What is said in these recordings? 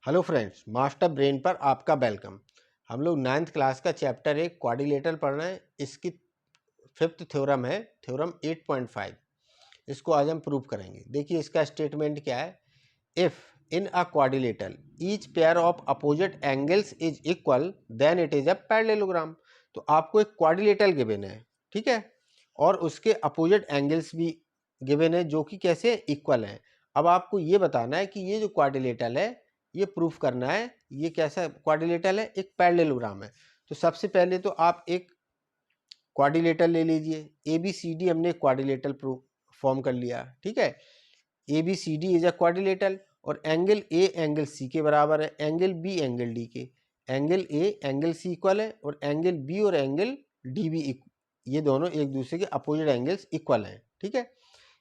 Hello friends, master brain पर आपका welcome. हम लोग 9th क्लास का चैप्टर 1 क्वाड्रिलेटरल पढ़ रहे हैं। इसकी 5th थ्योरम है, थ्योरम 8.5। इसको आज हम प्रूव करेंगे। देखिए इसका स्टेटमेंट क्या है। If in a quadrilateral each pair of opposite angles is equal then it is a parallelogram. तो आपको एक क्वाड्रिलेटरल गिवन है, ठीक है, और उसके अपोजिट एंगल्स भी गिवन है जो कि कैसे इक्वल हैं। अब आपको ये बताना है कि ये जो क्वाड्रिलेटरल है ये प्रूफ करना है ये कैसा क्वाड्रिलेटरल है, एक पैरेललोग्राम है। तो सबसे पहले तो आप एक क्वाड्रिलेटरल ले लीजिए। ए बी सी डी हमने क्वाड्रिलेटरल प्रूफ फॉर्म कर लिया, ठीक है। A B C D is a quadrilateral और एंगल ए एंगल सी के बराबर है, एंगल बी एंगल डी के। Angle A angle C equal है और एंगल बी और एंगल डी भी ये दोनों एक दूसरे के अपोजिट एंगल्स इक्वल हैं, ठीक है।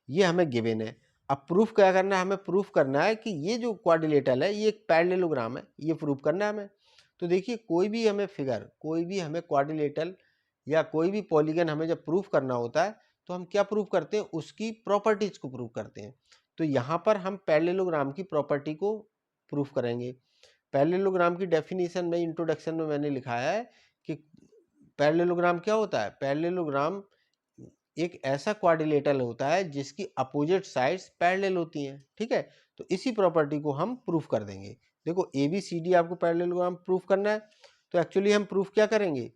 ये हमें गिवन है। अब प्रूफ क्या करना है, हमें प्रूफ करना है कि ये जो क्वाड्रिलेटरल है ये एक पैरेललोग्राम है, ये प्रूफ करना है हमें। तो देखिए कोई भी हमें फिगर, कोई भी हमें क्वाड्रिलेटरल या कोई भी पॉलीगन हमें जब प्रूफ करना होता है तो हम क्या प्रूफ करते हैं, उसकी प्रॉपर्टीज को प्रूफ करते हैं। तो यहाँ पर हम पैरेललोग्राम की प्रॉपर्टी को प्रूफ करेंगे। पैरेललोग्राम की डेफिनेशन में इंट्रोडक्शन में मैंने लिखा है कि पैरेललोग्राम क्या होता है। पैरेललोग्राम एक ऐसा क्वाड्रिलेटरल होता है जिसकी अपोजिट साइड्स पैरेलल होती हैं, ठीक है। तो इसी प्रॉपर्टी को हम प्रूफ कर देंगे। देखो ए बी सी डी आपको पैरेललोग्राम प्रूफ करना है, तो एक्चुअली हम प्रूफ क्या करेंगे,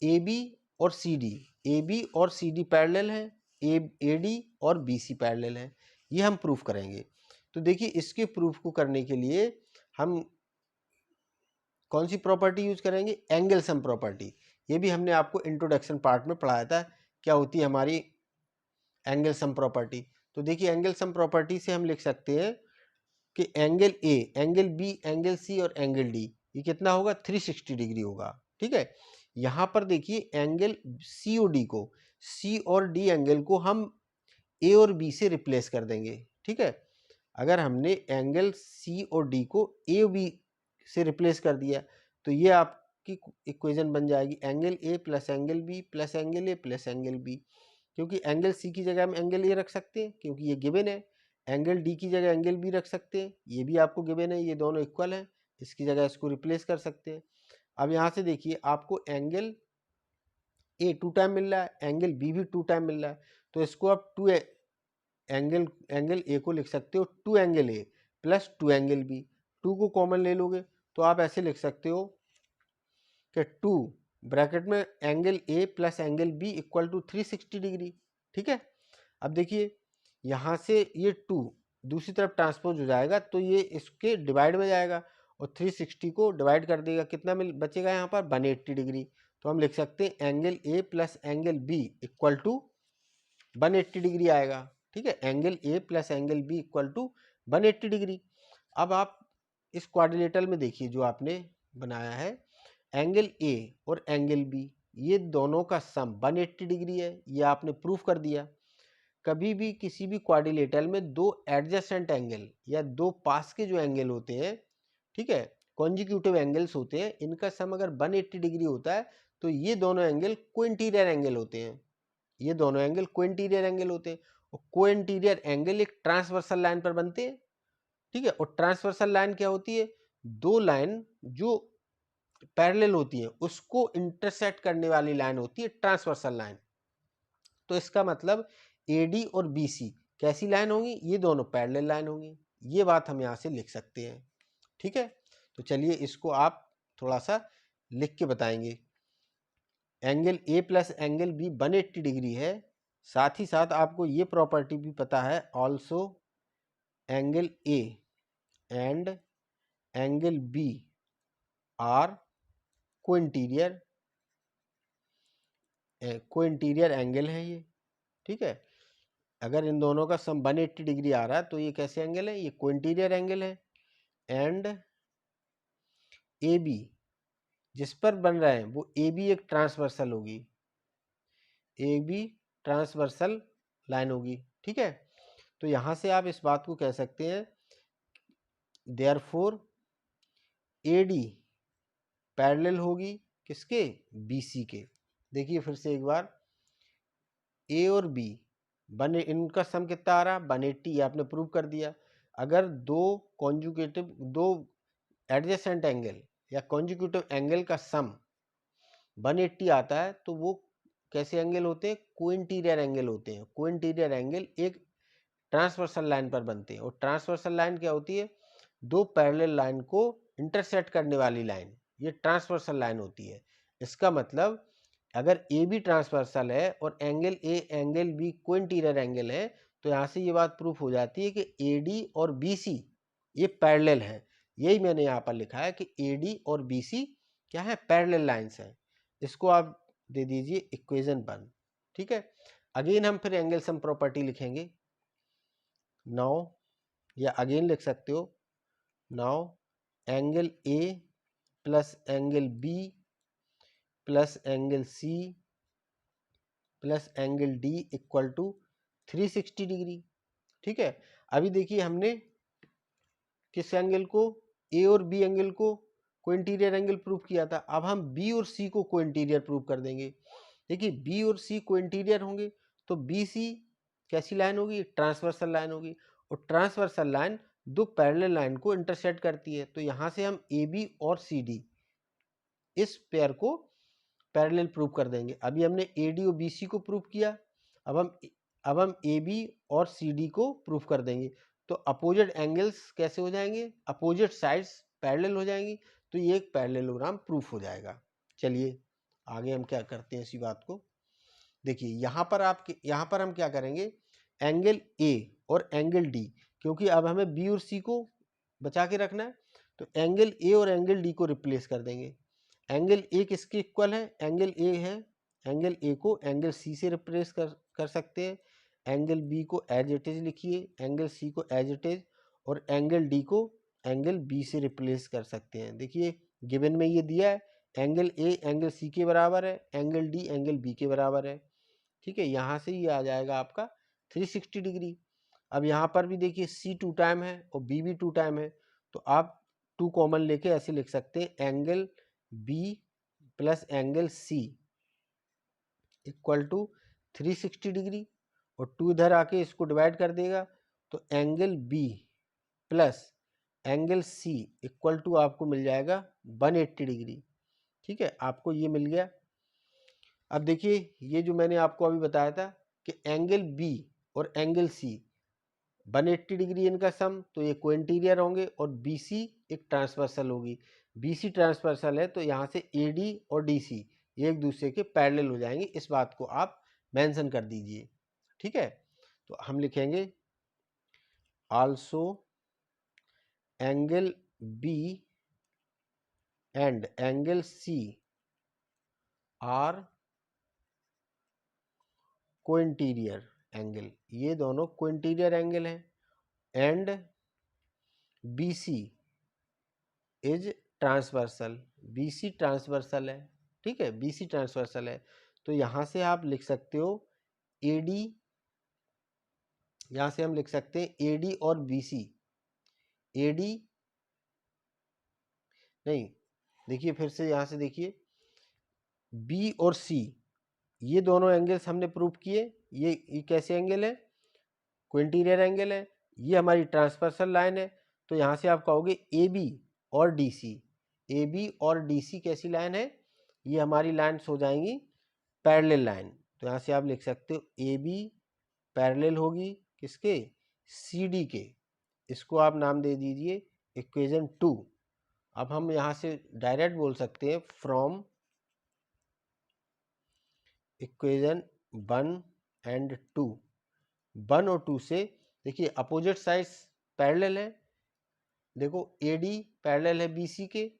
ए बी और सी डी, ए बी और सी डी पैरेलल है, ए डी और बी सी पैरेलल है, ये हम प्रूफ करेंगे। तो देखिए इसके प्रूफ को करने के लिए हम कौन सी प्रॉपर्टी यूज करेंगे, एंगल सम प्रॉपर्टी। ये भी हमने आपको इंट्रोडक्शन पार्ट में पढ़ाया था, क्या होती है हमारी एंगल सम प्रॉपर्टी। तो देखिए एंगल सम प्रॉपर्टी से हम लिख सकते हैं कि angle A angle B angle C और एंगल डी ये कितना होगा, 360 डिग्री होगा, ठीक है। यहाँ पर देखिए एंगल सी और डी को, सी और डी एंगल को हम ए और बी से रिप्लेस कर देंगे, ठीक है। अगर हमने एंगल सी और डी को ए और बी से रिप्लेस कर दिया तो ये आपकी इक्वेशन बन जाएगी angle A plus angle B plus angle A plus angle B. क्योंकि एंगल सी की जगह हम एंगल ए रख सकते हैं क्योंकि ये गिवन है। एंगल डी की जगह एंगल बी रख सकते हैं, ये भी आपको गिवन है, ये दोनों इक्वल हैं, इसकी जगह इसको रिप्लेस कर सकते हैं। अब यहाँ से देखिए आपको एंगल ए 2 टाइम मिल रहा है, एंगल बी भी 2 टाइम मिल रहा है, तो इसको आप एंगल ए को लिख सकते हो 2 angle A plus 2 angle B. 2 को कॉमन ले लोगे तो आप ऐसे लिख सकते हो कि 2 ब्रैकेट में angle A plus angle B equal to 360 degree, ठीक है। अब देखिए यहाँ से ये 2 दूसरी तरफ ट्रांसपोज हो जाएगा तो ये इसके डिवाइड में जाएगा और 360 को डिवाइड कर देगा, कितना मिल बचेगा यहाँ पर 180 डिग्री। तो हम लिख सकते हैं angle A plus angle B equal to 180 degree आएगा, ठीक है। Angle A plus angle B equal to 180 degree. अब आप इस क्वाड्रिलेटरल में देखिए जो आपने बनाया है, एंगल ए और एंगल बी ये दोनों का सम 180 डिग्री है, ये आपने प्रूफ कर दिया। कभी भी किसी भी क्वाड्रिलेटरल में दो एडजेसेंट एंगल या दो पास के जो एंगल होते हैं, ठीक है, कॉन्जिक्यूटिव एंगल्स होते हैं, इनका सम अगर 180 डिग्री होता है तो ये दोनों एंगल कोइंटीरियर एंगल होते हैं, ये दोनों एंगल कोइंटीरियर एंगल होते हैं। और कोइंटीरियर एंगल एक ट्रांसवर्सल लाइन पर बनते हैं, ठीक है। और ट्रांसवर्सल लाइन क्या होती है, दो लाइन जो पैरेलल होती है उसको इंटरसेक्ट करने वाली लाइन होती है ट्रांसवर्सल लाइन। तो इसका मतलब एडी और बीसी कैसी लाइन होंगी, ये दोनों पैरेलल लाइन होंगी। ये बात हम यहाँ से लिख सकते हैं, ठीक है। तो चलिए इसको आप थोड़ा सा लिख के बताएंगे। Angle A plus angle B 180 degree है, साथ ही साथ आपको ये प्रॉपर्टी भी पता है, also angle A and angle B are cointerior angle है ये, ठीक है। अगर इन दोनों का सम 180 डिग्री आ रहा है तो ये कैसे एंगल है, ये कोइंटीरियर एंगल है। एंड ए बी जिस पर बन रहा है वो ए बी एक ट्रांसवर्सल होगी, ए बी ट्रांसवर्सल लाइन होगी, ठीक है। तो यहां से आप इस बात को कह सकते हैं देयरफॉर ए डी पैरेलल होगी किसके, बी सी के। देखिए फिर से एक बार, ए और बी बने इनका सम कितना आ रहा है 180, आपने प्रूव कर दिया। अगर दो कॉन्जुगेटिव दो एडजेसेंट एंगल या कॉन्जिक्यूटिव एंगल का सम 180 आता है तो वो कैसे एंगल होते हैं, कोइंटीरियर एंगल होते हैं। कोइंटीरियर एंगल एक ट्रांसवर्सल लाइन पर बनते हैं और ट्रांसवर्सल लाइन क्या होती है, दो पैरेलल लाइन को इंटरसेक्ट करने वाली लाइन, ये ट्रांसवर्सल लाइन होती है। इसका मतलब अगर ए बी ट्रांसवर्सल है और angle A angle B cointerior angle है तो यहाँ से ये बात प्रूफ हो जाती है कि ए डी और बी सी ये पैरेलल है। यही मैंने यहाँ पर लिखा है कि ए डी और बी सी क्या है, पैरेलल लाइन्स हैं। इसको आप दे दीजिए इक्वेशन 1। ठीक है, अगेन हम फिर एंगल सम प्रॉपर्टी लिखेंगे। नाउ या अगेन लिख सकते हो, now angle A plus angle B plus angle C plus angle D equal to 360 degree. ठीक है, अभी देखिए हमने किस एंगल को, ए और बी एंगल को कोइंटीरियर एंगल प्रूफ किया था। अब हम बी और सी को कोइंटीरियर प्रूफ कर देंगे। देखिए बी और सी कोइंटीरियर होंगे तो बी सी कैसी लाइन होगी, ट्रांसवर्सल लाइन होगी, और ट्रांसवर्सल लाइन दो पैरेलल लाइन को इंटरसेक्ट करती है। तो यहाँ से हम ए बी और सी डी इस पेयर को पैरेलल प्रूफ कर देंगे। अभी हमने ए डी और बी सी को प्रूफ किया, अब हम ए बी और सी डी को प्रूफ कर देंगे। तो अपोजिट एंगल्स कैसे हो जाएंगे, अपोजिट साइड्स पैरेलल हो जाएंगी, तो ये एक पैरेललोग्राम प्रूफ हो जाएगा। चलिए आगे हम क्या करते हैं इसी बात को। देखिए यहाँ पर हम क्या करेंगे, एंगल ए और एंगल डी, क्योंकि अब हमें बी और सी को बचा के रखना है, तो एंगल ए और एंगल डी को रिप्लेस कर देंगे। एंगल ए किसके इक्वल है, एंगल ए है, एंगल ए को एंगल सी से रिप्लेस कर सकते हैं। एंगल बी को एज इट इज लिखिए, एंगल सी को एज इट इज, और एंगल डी को एंगल बी से रिप्लेस कर सकते हैं। देखिए गिवन में ये दिया है, एंगल ए एंगल सी के बराबर है, एंगल डी एंगल बी के बराबर है। ठीक है, यहाँ से ये आ जाएगा आपका 360 डिग्री। अब यहाँ पर भी देखिए सी 2 टाइम है और बी भी 2 टाइम है, तो आप 2 कॉमन लेके ऐसे लिख सकते हैं, angle B plus angle C equal to 360 degree, और 2 इधर आके इसको डिवाइड कर देगा, तो angle B plus angle C equal to आपको मिल जाएगा 180 डिग्री। ठीक है, आपको ये मिल गया। अब देखिए ये जो मैंने आपको अभी बताया था कि एंगल बी और एंगल सी 180 डिग्री इनका सम, तो ये कोइंटीरियर होंगे, और बी सी एक ट्रांसवर्सल होगी। बी सी ट्रांसवर्सल है तो यहाँ से ए डी और डी सी एक दूसरे के पैरेलल हो जाएंगे। इस बात को आप मेंशन कर दीजिए। ठीक है, तो हम लिखेंगे also angle B and angle C are cointerior angle, ये दोनों कोइंटीरियर एंगल हैं, and B C is transversal, B C transversal है। ठीक है, बी सी ट्रांसवर्सल है, तो यहाँ से आप लिख सकते हो ए डी, यहाँ से हम लिख सकते हैं ए डी और बी सी, ए डी नहीं, देखिए फिर से यहाँ से देखिए बी और सी ये दोनों एंगल्स हमने प्रूव किए। ये कैसे एंगल है, कोइंटीरियर एंगल है, ये हमारी ट्रांसवर्सल लाइन है। तो यहाँ से आप कहोगे ए बी और डी सी, ए बी और डी सी कैसी लाइन है, ये हमारी लाइन्स हो जाएंगी पैरेलल लाइन। तो यहाँ से आप लिख सकते हो ए बी पैरेलल होगी किसके, सी डी के, इसको आप नाम दे दीजिए इक्वेशन 2। अब हम यहाँ से डायरेक्ट बोल सकते हैं फ्रॉम इक्वेशन 1 एंड 2, 1 और 2 से देखिए अपोजिट साइड्स पैरेलल है। देखो ए डी पैरेलल है बी सी के,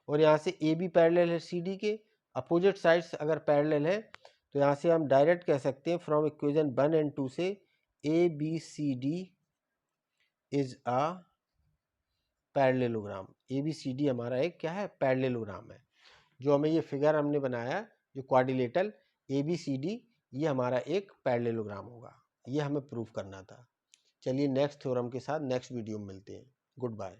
और यहाँ से ए बी पैरेलल है सी डी के। अपोजिट साइड्स अगर पैरेलल है तो यहाँ से हम डायरेक्ट कह सकते हैं फ्रॉम इक्वेशन 1 एंड 2 से A B C D is a parallelogram. A B C D हमारा एक क्या है, पैरेललोग्राम है। जो हमें ये फिगर हमने बनाया जो quadrilateral A B C D, ये हमारा एक पैरेललोग्राम होगा। ये हमें प्रूफ करना था। चलिए नेक्स्ट थ्योरम के साथ नेक्स्ट वीडियो में मिलते हैं। Good bye.